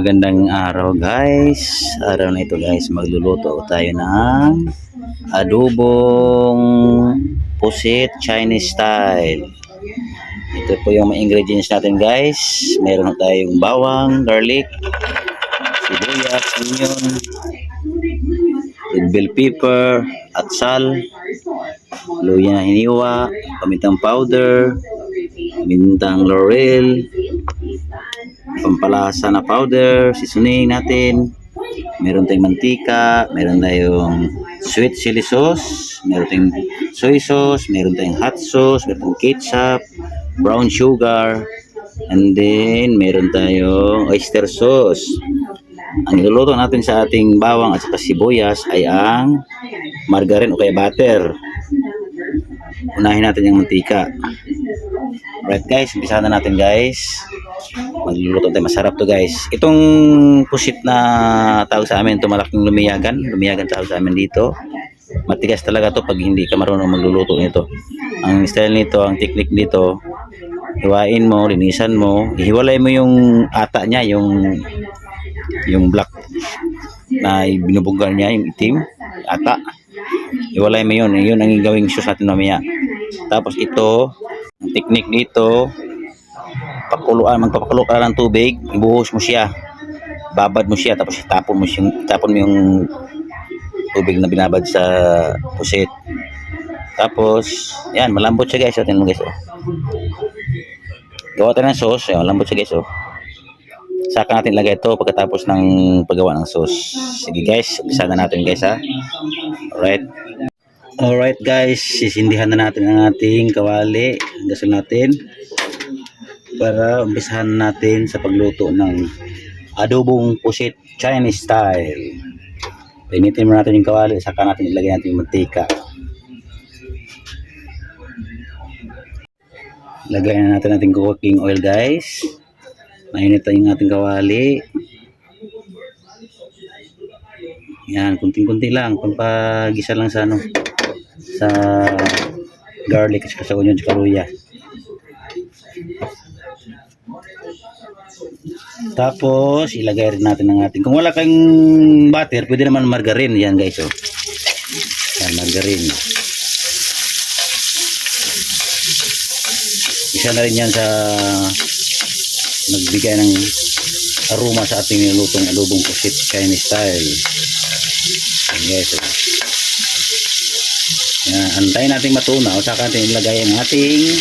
Magandang araw guys. Araw na ito guys, magluluto tayo ng adobong pusit Chinese style. Ito po yung mga ingredients natin guys. Meron tayong bawang, garlic, sibuyas, onion, red bell pepper, atsal, luya na hiniwa, pamintang powder, pamintang laurel, pampalasa na powder, seasoning natin. Meron tayong mantika, meron tayong sweet chili sauce, meron tayong soy sauce, meron tayong hot sauce, meron tayong ketchup, brown sugar, and then meron tayong oyster sauce. Ang iluluto natin sa ating bawang at saka sibuyas ay ang margarine o kaya butter. Unahin natin yung mantika. Alright guys, umpisahan na natin guys. Magluluto tayo, masarap to guys. Itong pusit na tawag sa amin, ito malaking lumiyagan tawag sa amin dito. Matigas talaga to pag hindi ka marunong magluluto nito. Ang style nito, ang technique nito, hiwain mo, linisan mo, ihiwalay mo yung ata niya, yung black na binubugan niya, yung itim, ata. Hiwalay mo yun ang gawing sauce natin mamaya. Tapos ito, ang technique dito, magpapakulo ka ng tubig, ibuhos mo siya, babad mo siya, tapos tapon mo yung tubig na binabad sa pusit. Tapos yan, malambot siya guys. Tingnan mo guys, oh. Gawa tayo ng sauce, malambot siya guys, oh. Saka natin ilagay ito pagkatapos ng paggawa ng sauce. Sige guys, umpisa na natin guys, ha. Alright guys, sisindihan na natin ang ating kawali, ang gasol natin, para umpisahan natin sa pagluto ng adobong pusit Chinese style. Pinitin mo natin yung kawali, saka natin ilagay natin yung mantika. Lagay na natin ating cooking oil guys. Mainit yung ating kawali. Yan, kunting-kunti lang, pampagisa lang sa sa garlic at sa onion at luya. Tapos ilagay rin natin ang ating, kung wala kang butter, pwede naman margarine. Yan guys, oh. Yan, margarine. Isa na rin yan sa nagbigay ng aroma sa ating nilutong adobong pusit Chinese style. Yan guys, oh. Yan, antayin natin matunaw, saka natin ilagay ang ating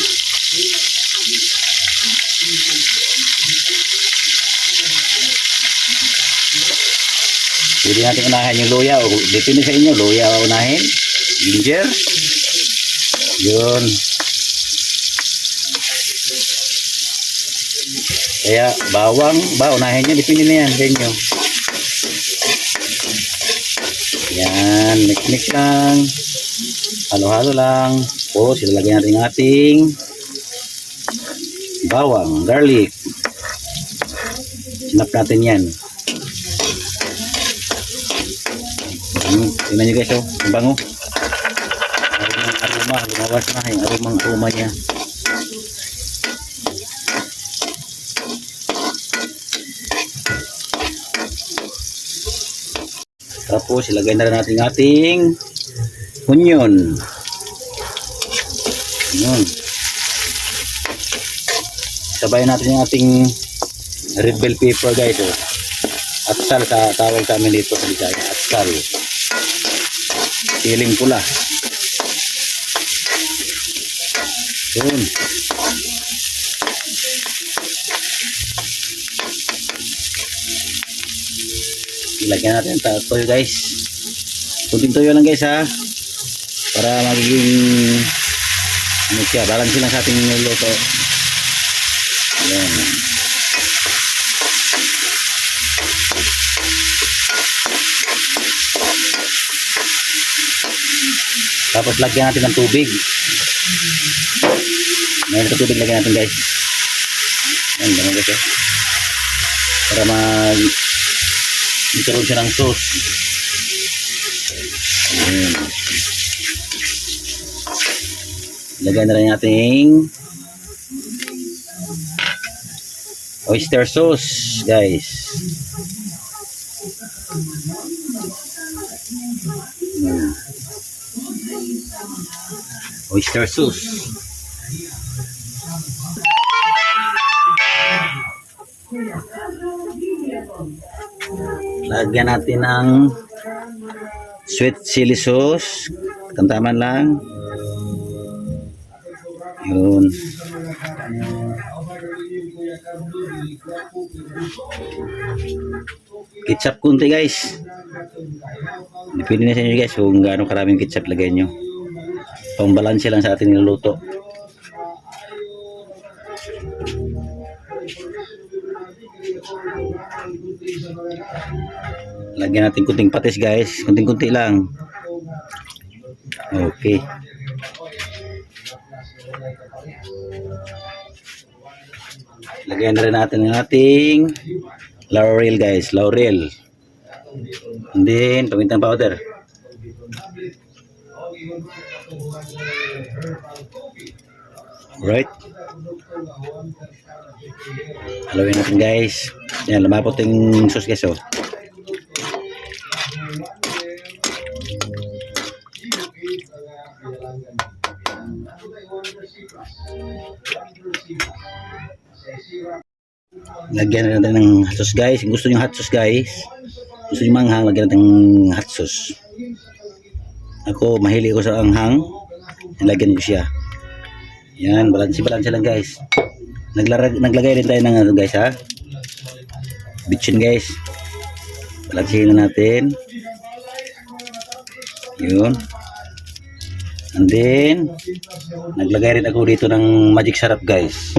pwede natin unahin yung luya, o depende sa inyo, luya o unahin, ginger, yun. Kaya bawang ba unahin nyo, depende na yan sa inyo. Yan, mix lang, halo-halo lang. O silalagyan natin yung ating bawang, garlic. Sinap natin yan. Tingnan nyo guys, oh, ang bango. Aroma, lumawas na yung aroma niya. Tapos ilagay na rin natin ating onion. Sabayan natin yung ating red bell pepper guys, oh. Atsal sa tawag sa amin dito sa Bisaya, atsal. Siling pula. Yun. Ilagyan natin toyo guys. Kunting toyo lang guys, ha. Para magiging siya, balance lang sa ating niluto. Ayan. Tapos lagyan natin ng tubig. Mayroon sa tubig, lagyan natin guys. Ayan, ganun guys, para magkaroon siya ng sauce. Ayan. Lagyan na rin natin oyster sauce guys. oyster sauce. Lagyan natin ng sweet chili sauce. Tamtaman lang. Yun. Ketchup kunti guys. Depende na sa inyo guys kung gaano karaming ketchup lagay nyo. Pangbalanse lang sa ating niluluto. Lagyan natin kunting patis guys. Kunting-kunti lang. Okay. Lagyan na rin natin ng ating laurel guys. Laurel. And then, pamintang powder. Alright. Haluin natin guys. Yan, lumapot yung sauce guys oh. Lagyan na natin ng hot sauce guys. Kung gusto nyo hot sauce guys, gusto nyo manghang, lagyan natin ng hot sauce. Ako, mahilig ko sa anghang. Nilagyan ko siya. Yan, balansi lang guys. Naglagay rin tayo ng ano guys ha. Bitchin guys. Balansihin na natin. Yun. And then, naglagay rin ako dito ng magic syrup guys.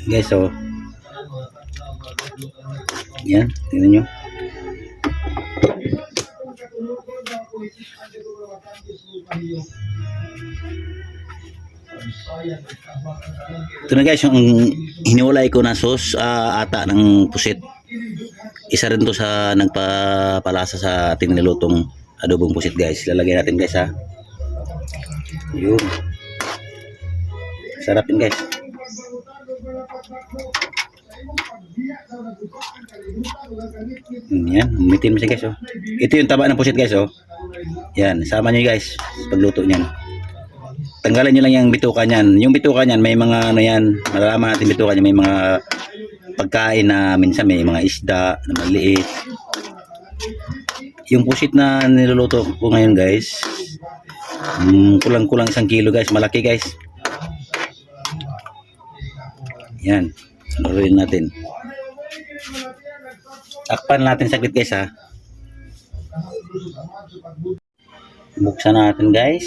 Guys, so yan, tingnan nyo. Ito na guys, yung hiniwalay ko na sauce ata ng pusit. Isa rin to sa nagpapalasa sa ating nilutong adobong pusit guys. Lalagay natin guys ha. Yun. Sarapin guys. Yan, umitin mo siya guys oh. Ito yung taba ng pusit guys oh. Yan, sama nyo guys sa pagluto niyan. Tanggalan nyo lang yung bituka niyan. Yung bituka niyan may mga ano yan, malalaman natin bituka niyan, may mga pagkain na minsan may mga isda na maliit. Yung pusit na niluluto ko ngayon guys, kulang-kulang 1 kilo guys, malaki guys. Yan, haluin natin. Takpan natin saglit guys ha. Buksan natin guys.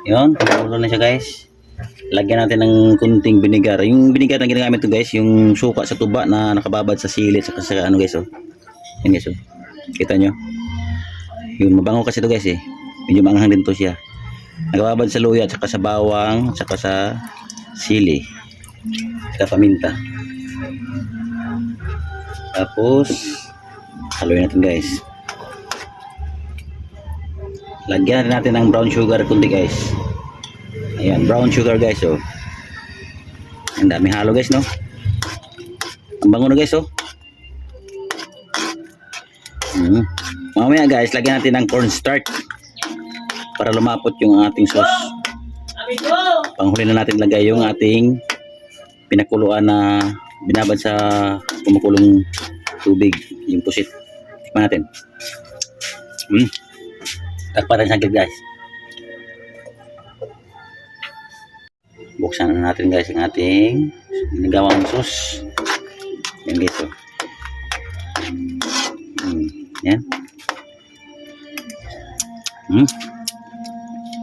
Yun, pakulo na siya guys. Lagyan natin ng kunting vinegar. Yung vinegar na ginagamit ko guys, yung suka sa tuba na nakababad sa sili at sa ano guys oh. Yan guys oh. Kita nyo? Yung mabango kasi ito guys eh. Medyo maanghang din to siya. Nakababad sa luya at saka sa bawang, at saka sa sili. Sa paminta. Tapos haluin natin guys. Lagyan natin ng brown sugar kunti guys. Ayan, brown sugar guys oh. Ang dami halo guys no. Ang bango na guys oh. Mamaya guys, lagyan natin ng cornstarch para lumapot yung ating sauce. Panghuli na natin lagay yung ating pinakuluan na binabad sa kumukulong tubig, yung pusit. Tikman natin. Takpan natin saglit guys. Buksan na natin guys ang ating ginagawang sauce. Yan guys oh. Yan.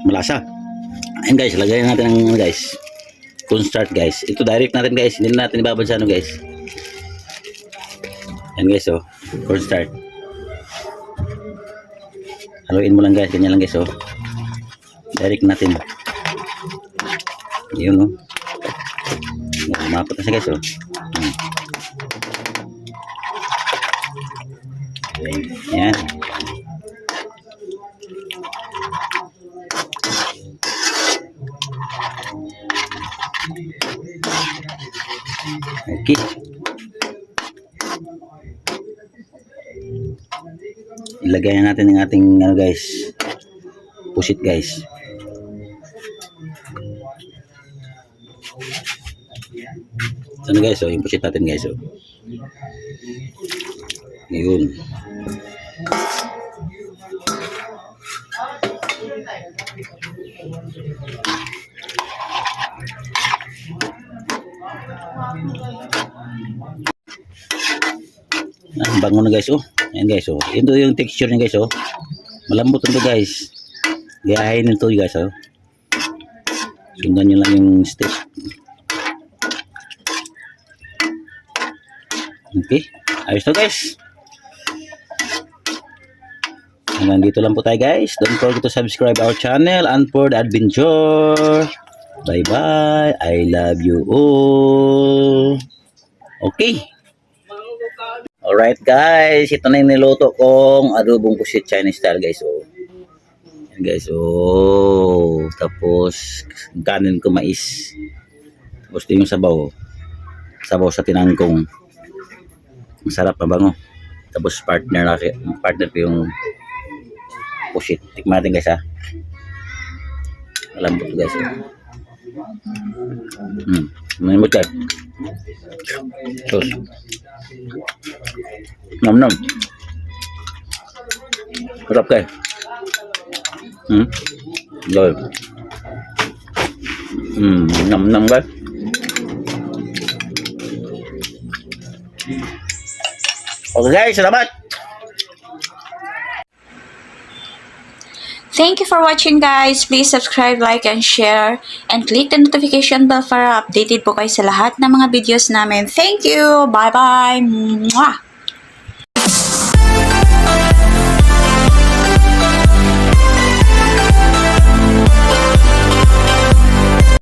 Malasa. Ayan guys, lagyan natin ng guys cornstarch guys. Ito direct natin guys, hindi natin ibabad sa ano guys. Yan guys oh, cornstarch. Haluin mo lang guys, ganyan lang guys oh. Direct natin. Yun oh. Lumapot na siya guys oh. Yan. Okay. Ilagay na natin ang ating ano guys, pusit guys. Ano guys, yung pusit natin guys. Yun. Ang bango na guys. Ayan guys. Ito yung texture niya guys. Malambot ito guys. Gayahin nito guys. Sundan nyo lang yung step. Okay. Ayos to guys. Hanggang dito lang po tayo guys. Don't forget to subscribe our channel, Unpoured Adventure. Bye bye. I love you all. Okay. Alright guys. Ito na yung niluto kong adobong pusit Chinese style guys. Yan guys. Tapos kanin ko mais. Tapos ito yung sabaw. Sabaw sa tinangkong. Masarap, mabango. Tapos partner ko yung pusit. Tikman natin guys ha. Malambot guys. Malambot guys. Sus. Nam. Sarap guys. Rồi. Nam guys. Okay guys, salamat. Thank you for watching guys. Please subscribe, like, and share. And click the notification bell para updated po kayo sa lahat ng mga videos namin. Thank you. Bye-bye. Mwah!